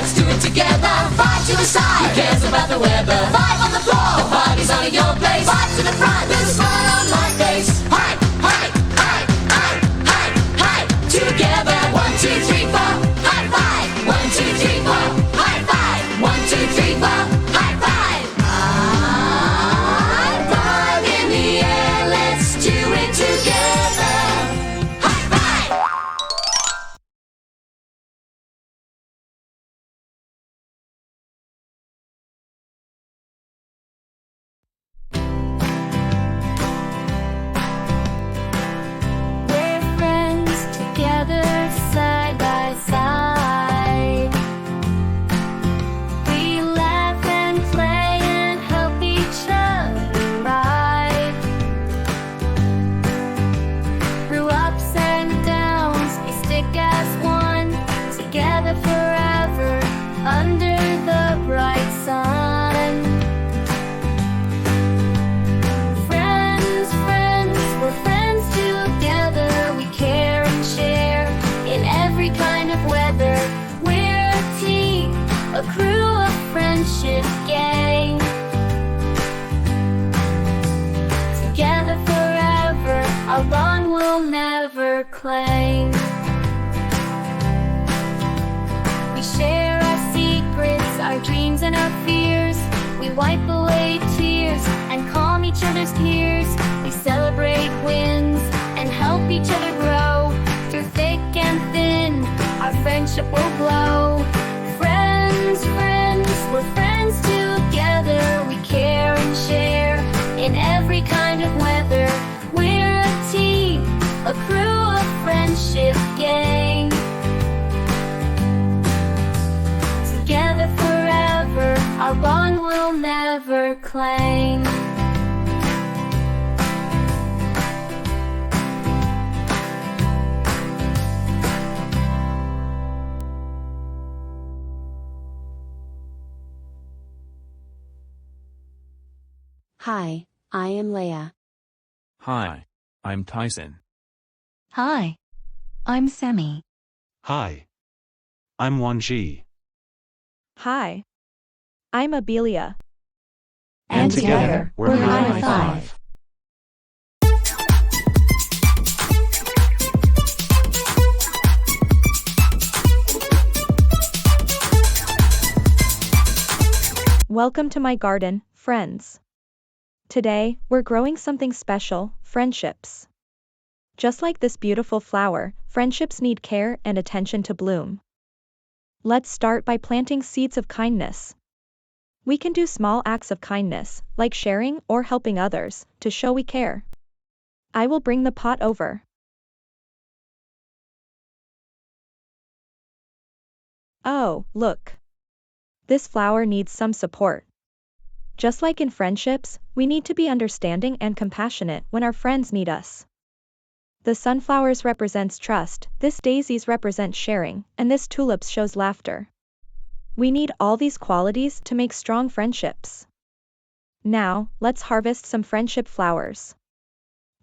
Let's do it together. Five to the side. Who cares about the weather? Five on the floor. The party's on at your place. Five to the front. There's a smile on my face. Hi, hi, hi, hi, hi, hi. Together. 1, 2, 3, 4. High five. 1, 2, 3, 4. High five. 1, 2, 3, 4. High five. High five in the air. Let's do it together. High five. We're friends together, side by side. We laugh and play and help each other ride. Through ups and downs, we stick as one, together forever, under the bright sun. Friends, friends, we're friends together. We care and share in every kind of weather. We're a team, a crew, a friendship gang. Together forever, our bond will never clang. We share our secrets, our dreams and our fears. We wipe away tears and calm each other's tears. We celebrate wins and help each other grow. Through thick and thin, our friendship will glow. Friends, friends, we're friends together. We care and share in every kind of weather. We're a team, a crew, a friendship gang. Together forever, our bond will never clang. Hi, I am Leia. Hi, I'm Tyson. Hi, I'm Sammy. Hi. I'm Wanji. Hi, I'm Abelia. And together, we're High Five. Welcome to my garden, friends. Today, we're growing something special, friendships. Just like this beautiful flower, friendships need care and attention to bloom. Let's start by planting seeds of kindness. We can do small acts of kindness, like sharing or helping others, to show we care. I will bring the pot over. Oh, look. This flower needs some support. Just like in friendships, we need to be understanding and compassionate when our friends need us. The sunflowers represents trust, this daisies represent sharing, and this tulips shows laughter. We need all these qualities to make strong friendships. Now, let's harvest some friendship flowers.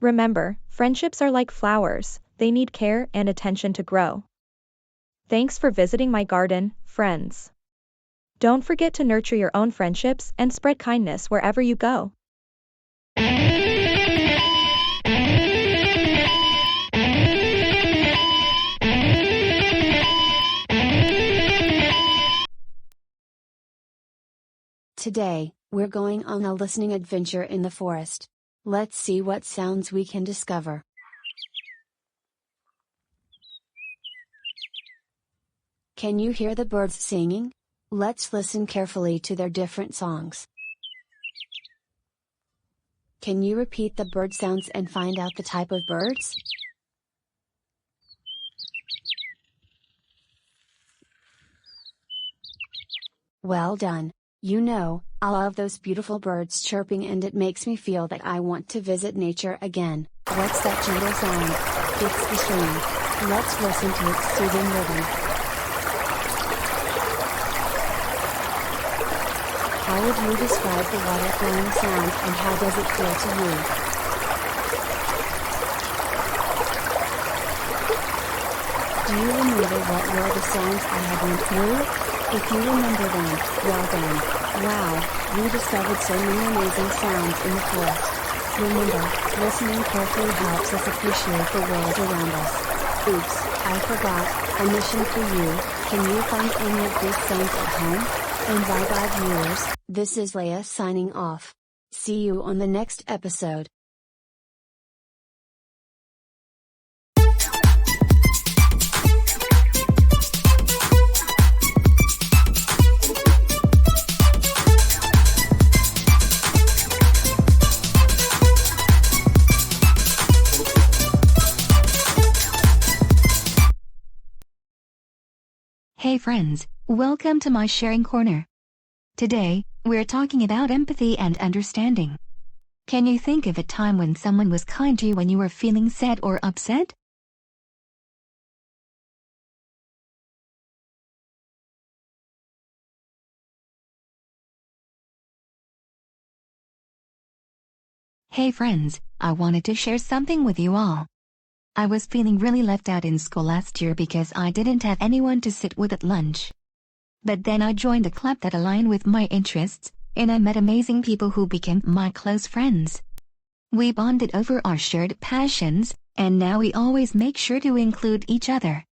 Remember, friendships are like flowers, they need care and attention to grow. Thanks for visiting my garden, friends. Don't forget to nurture your own friendships and spread kindness wherever you go. Today, we're going on a listening adventure in the forest. Let's see what sounds we can discover. Can you hear the birds singing? Let's listen carefully to their different songs. Can you repeat the bird sounds and find out the type of birds? Well done. You know, I love those beautiful birds chirping and it makes me feel that I want to visit nature again. What's that gentle sound? It's the stream. Let's listen to its soothing rhythm. How would you describe the water flowing sound and how does it feel to you? Do you remember what were the sounds I had went through? If you remember them, well done. Wow, we discovered so many amazing sounds in the forest. Remember, listening carefully helps us appreciate the world around us. Oops, I forgot, a mission for you. Can you find any of these sounds at home? And bye-bye viewers, this is Leia signing off. See you on the next episode. Hey friends, welcome to my sharing corner. Today, we're talking about empathy and understanding. Can you think of a time when someone was kind to you when you were feeling sad or upset? Hey friends, I wanted to share something with you all. I was feeling really left out in school last year because I didn't have anyone to sit with at lunch. But then I joined a club that aligned with my interests, and I met amazing people who became my close friends. We bonded over our shared passions, and now we always make sure to include each other.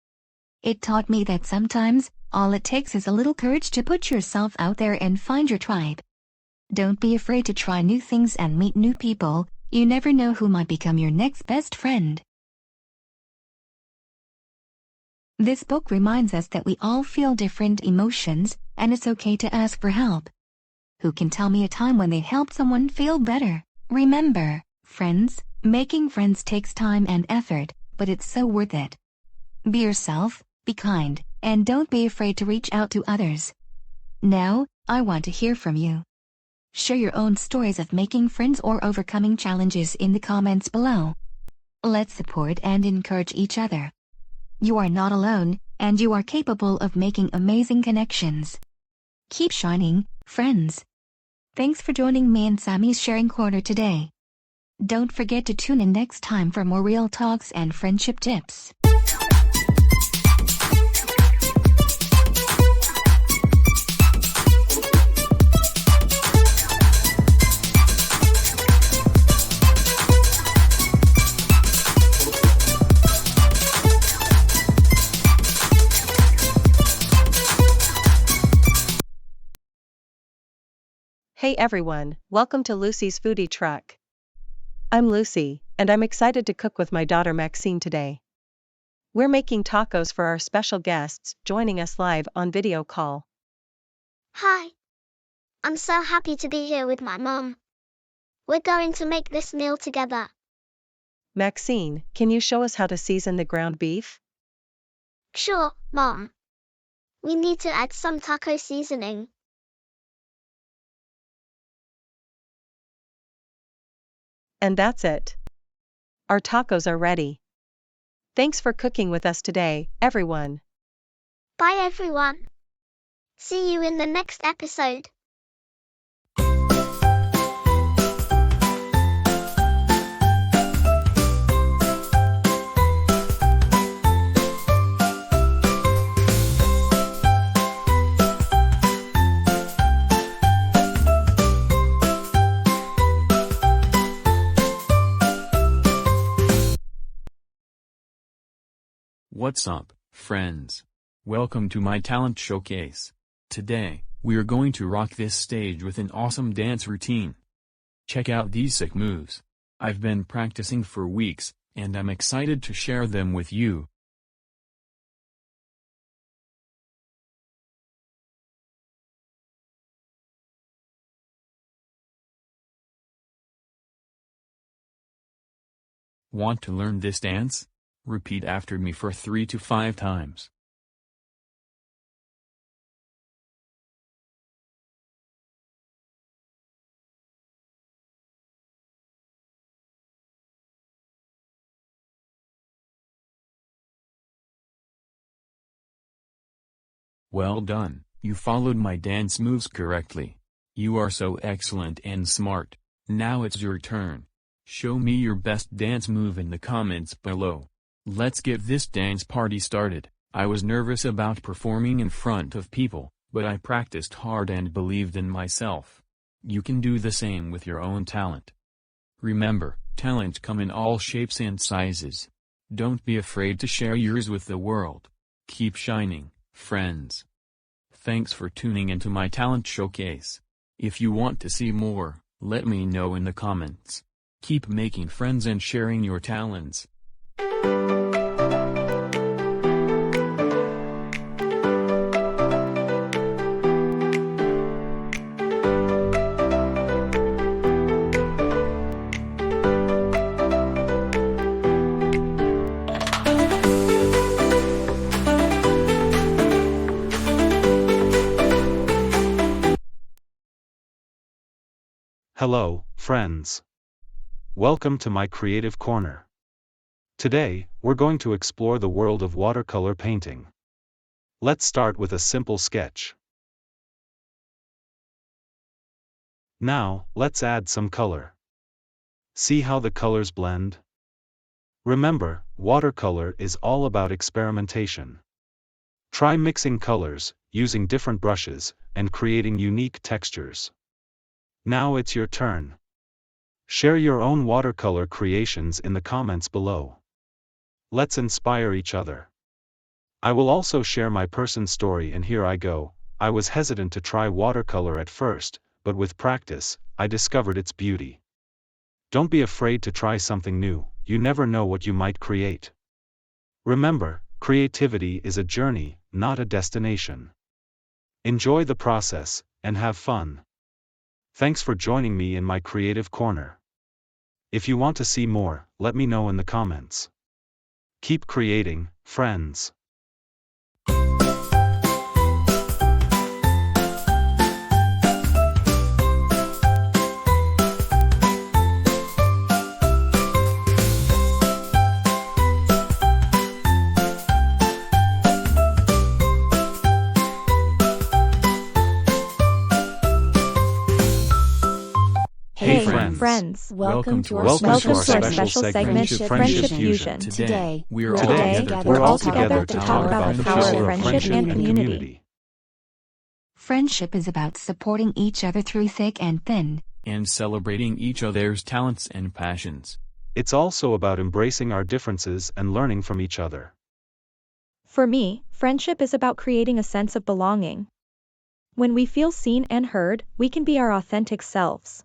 It taught me that sometimes, all it takes is a little courage to put yourself out there and find your tribe. Don't be afraid to try new things and meet new people. You never know who might become your next best friend. This book reminds us that we all feel different emotions, and it's okay to ask for help. Who can tell me a time when they helped someone feel better? Remember, friends, making friends takes time and effort, but it's so worth it. Be yourself, be kind, and don't be afraid to reach out to others. Now, I want to hear from you. Share your own stories of making friends or overcoming challenges in the comments below. Let's support and encourage each other. You are not alone, and you are capable of making amazing connections. Keep shining, friends. Thanks for joining me in Sammy's Sharing Corner today. Don't forget to tune in next time for more real talks and friendship tips. Hey everyone, welcome to Lucy's Foodie Truck. I'm Lucy, and I'm excited to cook with my daughter Maxine today. We're making tacos for our special guests joining us live on video call. Hi. I'm so happy to be here with my mom. We're going to make this meal together. Maxine, can you show us how to season the ground beef? Sure, Mom. We need to add some taco seasoning. And that's it. Our tacos are ready. Thanks for cooking with us today, everyone. Bye everyone. See you in the next episode. What's up, friends? Welcome to my talent showcase. Today, we are going to rock this stage with an awesome dance routine. Check out these sick moves. I've been practicing for weeks, and I'm excited to share them with you. Want to learn this dance? Repeat after me for 3 to 5 times. Well done, you followed my dance moves correctly. You are so excellent and smart. Now it's your turn. Show me your best dance move in the comments below. Let's get this dance party started. I was nervous about performing in front of people, but I practiced hard and believed in myself. You can do the same with your own talent. Remember, talent come in all shapes and sizes. Don't be afraid to share yours with the world. Keep shining, friends. Thanks for tuning into my talent showcase. If you want to see more, let me know in the comments. Keep making friends and sharing your talents. Hello, friends. Welcome to my creative corner. Today, we're going to explore the world of watercolor painting. Let's start with a simple sketch. Now, let's add some color. See how the colors blend? Remember, watercolor is all about experimentation. Try mixing colors, using different brushes, and creating unique textures. Now it's your turn. Share your own watercolor creations in the comments below. Let's inspire each other. I will also share my personal story, and here I go. I was hesitant to try watercolor at first, but with practice, I discovered its beauty. Don't be afraid to try something new, you never know what you might create. Remember, creativity is a journey, not a destination. Enjoy the process, and have fun. Thanks for joining me in my creative corner. If you want to see more, let me know in the comments. Keep creating, friends. Hey friends. Welcome to our Welcome to our special special segment, segment, Friendship Fusion. Today, we're all together to talk about the power of friendship and community. Friendship is about supporting each other through thick and thin. and celebrating each other's talents and passions. It's also about embracing our differences and learning from each other. For me, friendship is about creating a sense of belonging. When we feel seen and heard, we can be our authentic selves.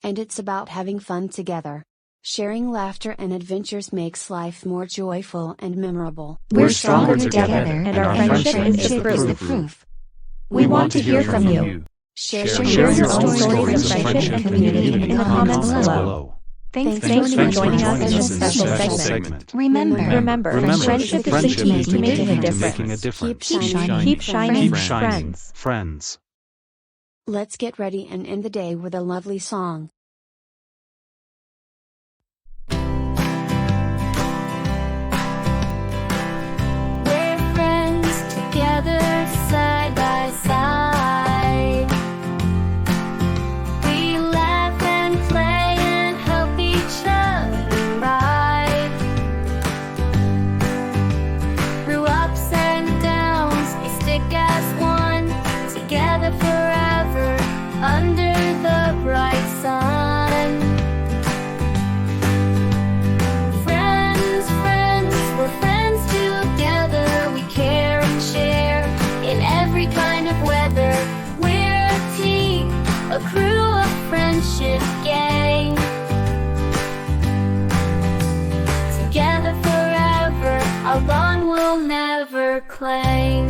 And it's about having fun together. Sharing laughter and adventures makes life more joyful and memorable. We're stronger together, and our friendship is the proof. We want to hear from you. Share your your own own stories of friendship and community in the comments below. Thanks Thanks for for joining joining us in us this in special segment. Remember, Remember, friendship is the key to making a difference. Keep Keep shining, Keep shining, Keep shining, friends. friends. Let's get ready and end the day with a lovely song. We're friends together side by side. We laugh and play and help each other ride. Through ups and downs, we stick as one, together forever, under the bright sun. Friends, friends, we're friends together. We care and share in every kind of weather. We're a team, a crew of friendship gang. Together forever, our bond will never clang.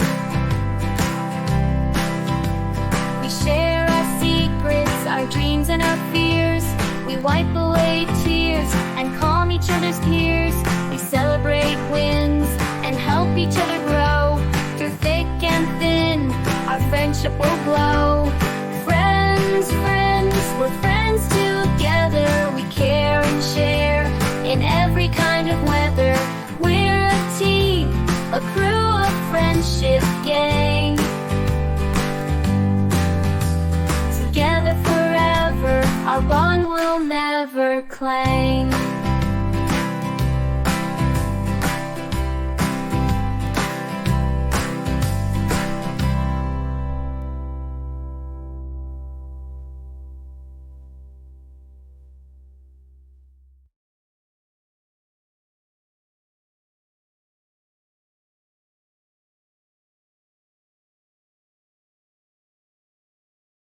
We share our secrets, our dreams and our fears. We wipe away tears and calm each other's tears. We celebrate wins and help each other grow. Through thick and thin, our friendship will glow. Friends, friends, we're friends together. We care and share in every kind of weather. We're a team, a crew of friendship gang. Together forever, our bond will never clang.